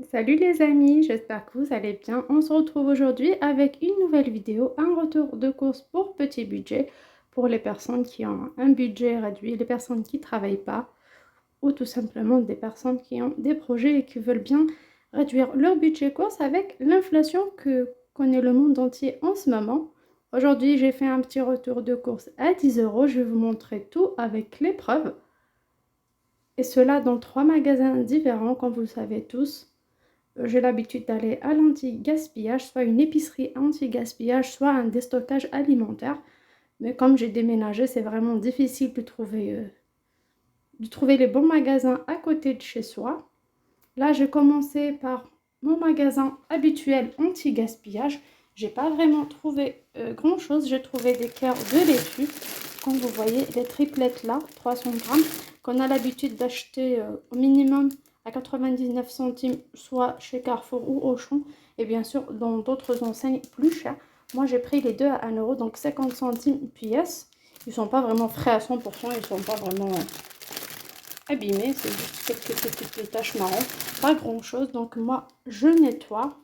Salut les amis, j'espère que vous allez bien. On se retrouve aujourd'hui avec une nouvelle vidéo, un retour de course pour petit budget pour les personnes qui ont un budget réduit, les personnes qui ne travaillent pas ou tout simplement des personnes qui ont des projets et qui veulent bien réduire leur budget course avec l'inflation que connaît le monde entier en ce moment. Aujourd'hui, j'ai fait un petit retour de course à 10 euros. Je vais vous montrer tout avec les preuves. Et cela dans 3 magasins différents, comme vous le savez tous. J'ai l'habitude d'aller à l'anti-gaspillage, soit une épicerie anti-gaspillage, soit un déstockage alimentaire. Mais comme j'ai déménagé, c'est vraiment difficile de trouver les bons magasins à côté de chez soi. Là, j'ai commencé par mon magasin habituel anti-gaspillage. J'ai pas vraiment trouvé grand-chose. J'ai trouvé des cœurs de laitue. Comme vous voyez, les triplettes là, 300 grammes, qu'on a l'habitude d'acheter au minimum à 99 centimes, soit chez Carrefour ou Auchan, et bien sûr dans d'autres enseignes plus chères. Moi, j'ai pris les deux à 1 euro, donc 50 centimes pièce. Ils sont pas vraiment frais à 100%, ils sont pas vraiment abîmés, c'est juste quelques petites taches marron, pas grand chose. Donc moi, je nettoie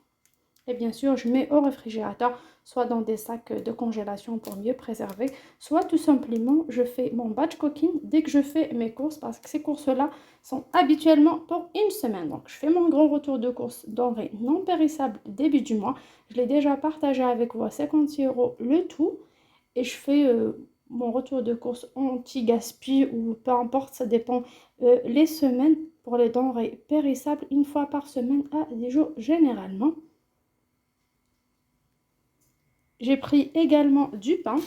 et bien sûr, je mets au réfrigérateur, soit dans des sacs de congélation pour mieux préserver, soit tout simplement, je fais mon batch cooking dès que je fais mes courses, parce que ces courses-là sont habituellement pour une semaine. Donc, je fais mon grand retour de courses denrées non périssables début du mois. Je l'ai déjà partagé avec vous à 56 euros le tout. Et je fais mon retour de course anti-gaspi ou peu importe, ça dépend les semaines pour les denrées périssables, une fois par semaine à 10 jours généralement. J'ai pris également du pain.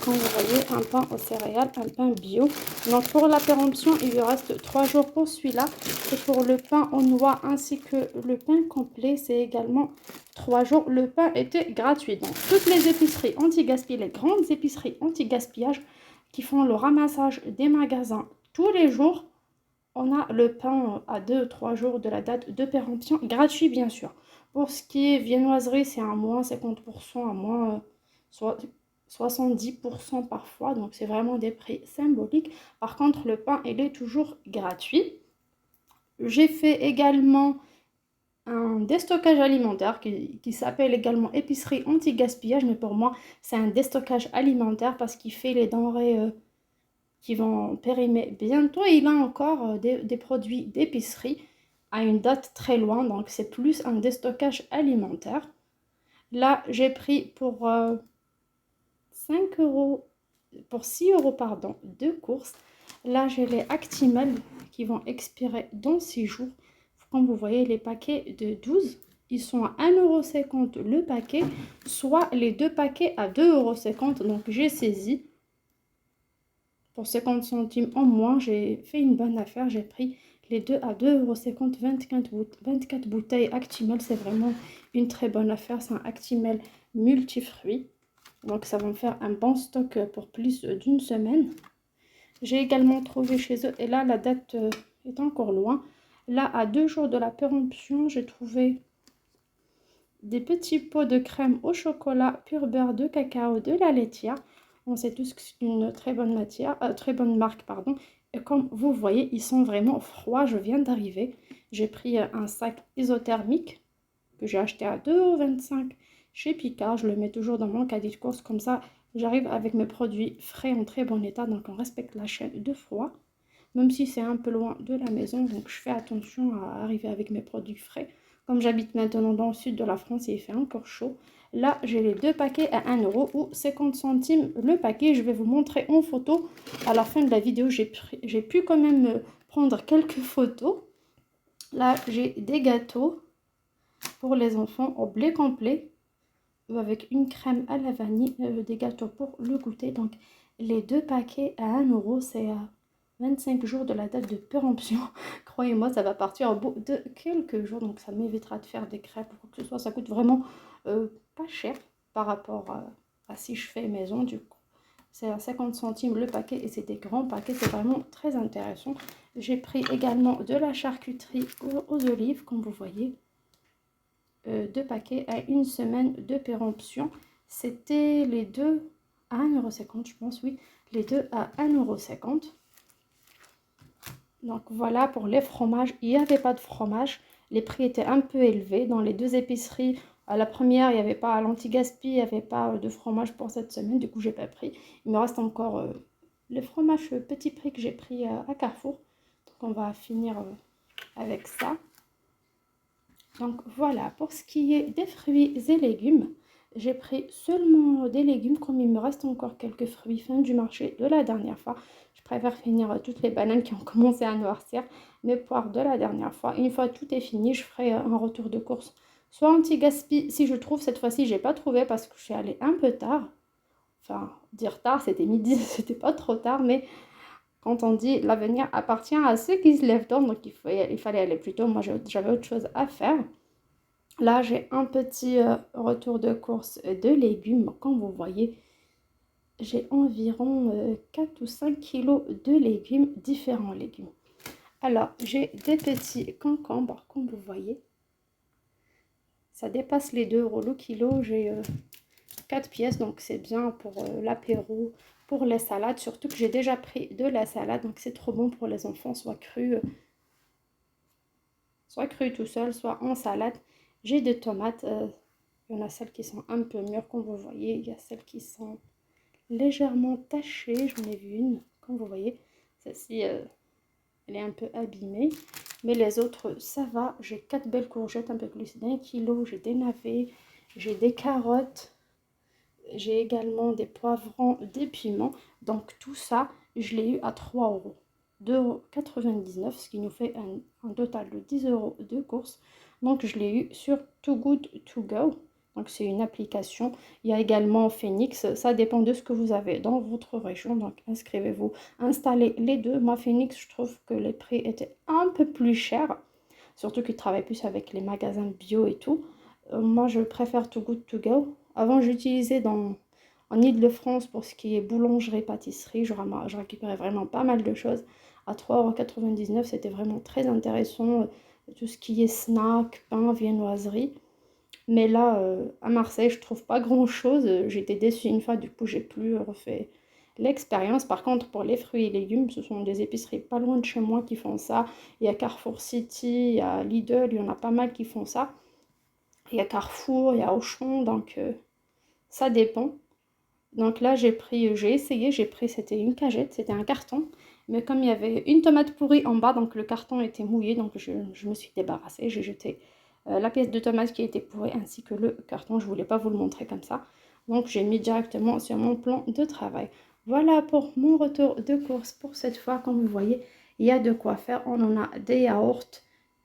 Comme vous voyez, un pain aux céréales, un pain bio. Donc pour la péremption, il lui reste 3 jours pour celui-là. Et pour le pain aux noix ainsi que le pain complet, c'est également 3 jours. Le pain était gratuit. Donc toutes les épiceries anti-gaspi, les grandes épiceries anti-gaspillage qui font le ramassage des magasins tous les jours, on a le pain à 2 ou 3 jours de la date de péremption, gratuit bien sûr. Pour ce qui est viennoiserie, c'est à moins 50%, à moins 70% parfois, donc c'est vraiment des prix symboliques. Par contre, le pain, il est toujours gratuit. J'ai fait également un déstockage alimentaire qui s'appelle également épicerie anti-gaspillage, mais pour moi, c'est un déstockage alimentaire parce qu'il fait les denrées qui vont périmer bientôt. Il a encore des produits d'épicerie à une date très loin, donc c'est plus un déstockage alimentaire. Là, j'ai pris pour 5 euros, pour 6 euros, pardon, deux courses. Là, j'ai les Actimel qui vont expirer dans 6 jours. Comme vous voyez, les paquets de 12, ils sont à 1,50 € le paquet, soit les deux paquets à 2,50 €. Donc, j'ai saisi. Pour 50 centimes en moins, j'ai fait une bonne affaire. J'ai pris les deux à 2,50 €, 24 bouteilles Actimel. C'est vraiment une très bonne affaire. C'est un Actimel multifruits. Donc ça va me faire un bon stock pour plus d'une semaine. J'ai également trouvé chez eux, et là la date est encore loin. Là, à 2 jours de la péremption, j'ai trouvé des petits pots de crème au chocolat pur beurre de cacao de la laitière. On sait tous que c'est une très bonne matière, très bonne marque, pardon. Et comme vous voyez, ils sont vraiment froids. Je viens d'arriver. J'ai pris un sac isothermique que j'ai acheté à 2,25 € chez Picard. Je le mets toujours dans mon caddie de course. Comme ça, j'arrive avec mes produits frais en très bon état. Donc, on respecte la chaîne de froid. Même si c'est un peu loin de la maison. Donc, je fais attention à arriver avec mes produits frais. Comme j'habite maintenant dans le sud de la France et il fait encore chaud. Là, j'ai les deux paquets à 1 € ou 50 centimes le paquet. Je vais vous montrer en photo à la fin de la vidéo. J'ai pu quand même prendre quelques photos. Là, j'ai des gâteaux pour les enfants au blé complet avec une crème à la vanille, des gâteaux pour le goûter. Donc, les deux paquets à 1 €, c'est 25 jours de la date de péremption. Croyez-moi, ça va partir au bout de quelques jours. Donc, ça m'évitera de faire des crêpes ou quoi que ce soit. Ça coûte vraiment pas cher par rapport à si je fais maison. Du coup, c'est à 50 centimes le paquet et c'est des grands paquets. C'est vraiment très intéressant. J'ai pris également de la charcuterie aux olives, comme vous voyez. Deux paquets à une semaine de péremption. C'était les deux à 1,50 €, je pense, oui. Les deux à 1,50 €. Donc voilà pour les fromages. Il n'y avait pas de fromage. Les prix étaient un peu élevés. Dans les deux épiceries, à la première, il n'y avait pas à l'anti-gaspi, il n'y avait pas de fromage pour cette semaine. Du coup, j'ai pas pris. Il me reste encore le fromage petit prix que j'ai pris à Carrefour. Donc on va finir avec ça. Donc voilà, pour ce qui est des fruits et légumes, j'ai pris seulement des légumes comme il me reste encore quelques fruits fin du marché de la dernière fois. Je préfère finir toutes les bananes qui ont commencé à noircir, mes poires de la dernière fois. Une fois tout est fini, je ferai un retour de course. Soit anti-gaspi, si je trouve, cette fois-ci, j'ai pas trouvé parce que je suis allée un peu tard. Enfin, dire tard, c'était midi, c'était pas trop tard, mais quand on dit l'avenir appartient à ceux qui se lèvent tôt, donc il fallait aller plus tôt. Moi, j'avais autre chose à faire. Là, j'ai un petit retour de course de légumes. Comme vous voyez, j'ai environ 4 ou 5 kilos de légumes, différents légumes. Alors, j'ai des petits concombres, comme vous voyez. Ça dépasse les 2 euros le kilo. J'ai 4 pièces, donc c'est bien pour l'apéro, pour les salades. Surtout que j'ai déjà pris de la salade, donc c'est trop bon pour les enfants, soit cru tout seul, soit en salade. J'ai des tomates. Il y en a celles qui sont un peu mûres, comme vous voyez. Il y a celles qui sont légèrement tachée. J'en ai vu une, comme vous voyez. Celle-ci, elle est un peu abîmée. Mais les autres, ça va. J'ai 4 belles courgettes, un peu plus d'1 kilo. J'ai des navets, j'ai des carottes. J'ai également des poivrons, des piments. Donc tout ça, je l'ai eu à 3 euros. 2,99 €, ce qui nous fait un total de 10 euros de course. Donc je l'ai eu sur Too Good To Go. Donc c'est une application. Il y a également Phoenix. Ça dépend de ce que vous avez dans votre région. Donc inscrivez-vous, installez les deux. Moi Phoenix, je trouve que les prix étaient un peu plus chers. Surtout qu'ils travaillent plus avec les magasins bio et tout. Moi je préfère Too Good To Go. Avant j'utilisais en Ile-de-France pour ce qui est boulangerie, pâtisserie. Je récupérais vraiment pas mal de choses. À 3,99 €, c'était vraiment très intéressant. Tout ce qui est snack, pain, viennoiserie. Mais là, à Marseille, je trouve pas grand-chose. J'étais déçue une fois, du coup, j'ai plus refait l'expérience. Par contre, pour les fruits et légumes, ce sont des épiceries pas loin de chez moi qui font ça. Il y a Carrefour City, il y a Lidl, il y en a pas mal qui font ça. Il y a Carrefour, il y a Auchan, donc ça dépend. Donc là, j'ai essayé, j'ai pris, c'était une cagette, c'était un carton. Mais comme il y avait une tomate pourrie en bas, donc le carton était mouillé, donc je me suis débarrassée. J'ai jeté la pièce de tomate qui était pourrie ainsi que le carton. Je ne voulais pas vous le montrer comme ça. Donc j'ai mis directement sur mon plan de travail. Voilà pour mon retour de course pour cette fois. Comme vous voyez, il y a de quoi faire. On en a des yaourts,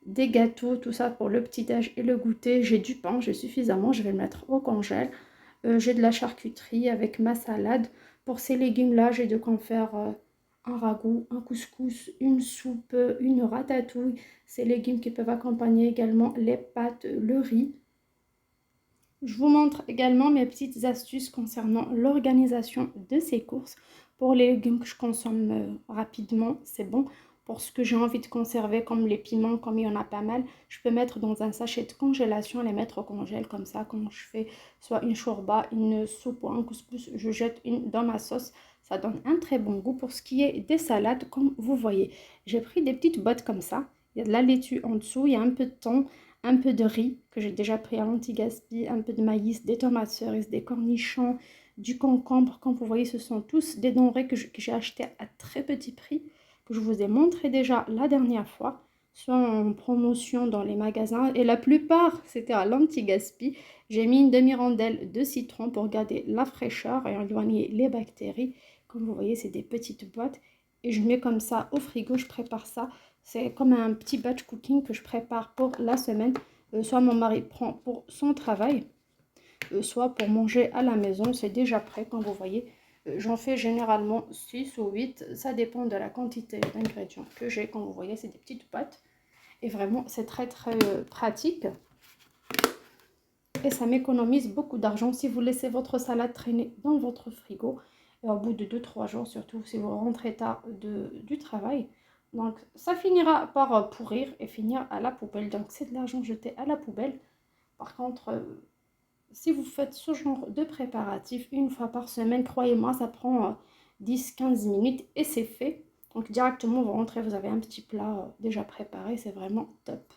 des gâteaux, tout ça pour le petit-déj et le goûter. J'ai du pain, j'ai suffisamment, je vais le mettre au congèle. J'ai de la charcuterie avec ma salade. Pour ces légumes-là, j'ai de quoi en faire un ragoût, un couscous, une soupe, une ratatouille. Ces légumes qui peuvent accompagner également les pâtes, le riz. Je vous montre également mes petites astuces concernant l'organisation de ces courses. Pour les légumes que je consomme rapidement, c'est bon. Pour ce que j'ai envie de conserver, comme les piments, comme il y en a pas mal, je peux mettre dans un sachet de congélation, les mettre au congèle comme ça. Quand je fais soit une shorba, une soupe ou un couscous, je jette une dans ma sauce. Ça donne un très bon goût. Pour ce qui est des salades, comme vous voyez, j'ai pris des petites bottes comme ça. Il y a de la laitue en dessous, il y a un peu de thon, un peu de riz que j'ai déjà pris à l'anti-gaspi, un peu de maïs, des tomates cerises, des cornichons, du concombre. Comme vous voyez, ce sont tous des denrées que j'ai achetées à très petit prix, que je vous ai montré déjà la dernière fois, soit en promotion dans les magasins. Et la plupart, c'était à l'anti-gaspi. J'ai mis une demi-rondelle de citron pour garder la fraîcheur et éloigner les bactéries. Comme vous voyez, c'est des petites boîtes. Et je mets comme ça au frigo, je prépare ça. C'est comme un petit batch cooking que je prépare pour la semaine. Soit mon mari prend pour son travail, soit pour manger à la maison. C'est déjà prêt, comme vous voyez. J'en fais généralement 6 ou 8. Ça dépend de la quantité d'ingrédients que j'ai. Comme vous voyez, c'est des petites boîtes. Et vraiment, c'est très très pratique. Et ça m'économise beaucoup d'argent si vous laissez votre salade traîner dans votre frigo. Et au bout de 2-3 jours, surtout si vous rentrez tard du travail. Donc ça finira par pourrir et finir à la poubelle. Donc c'est de l'argent jeté à la poubelle. Par contre, si vous faites ce genre de préparatif une fois par semaine, croyez-moi, ça prend 10-15 minutes et c'est fait. Donc directement vous rentrez, vous avez un petit plat déjà préparé, c'est vraiment top.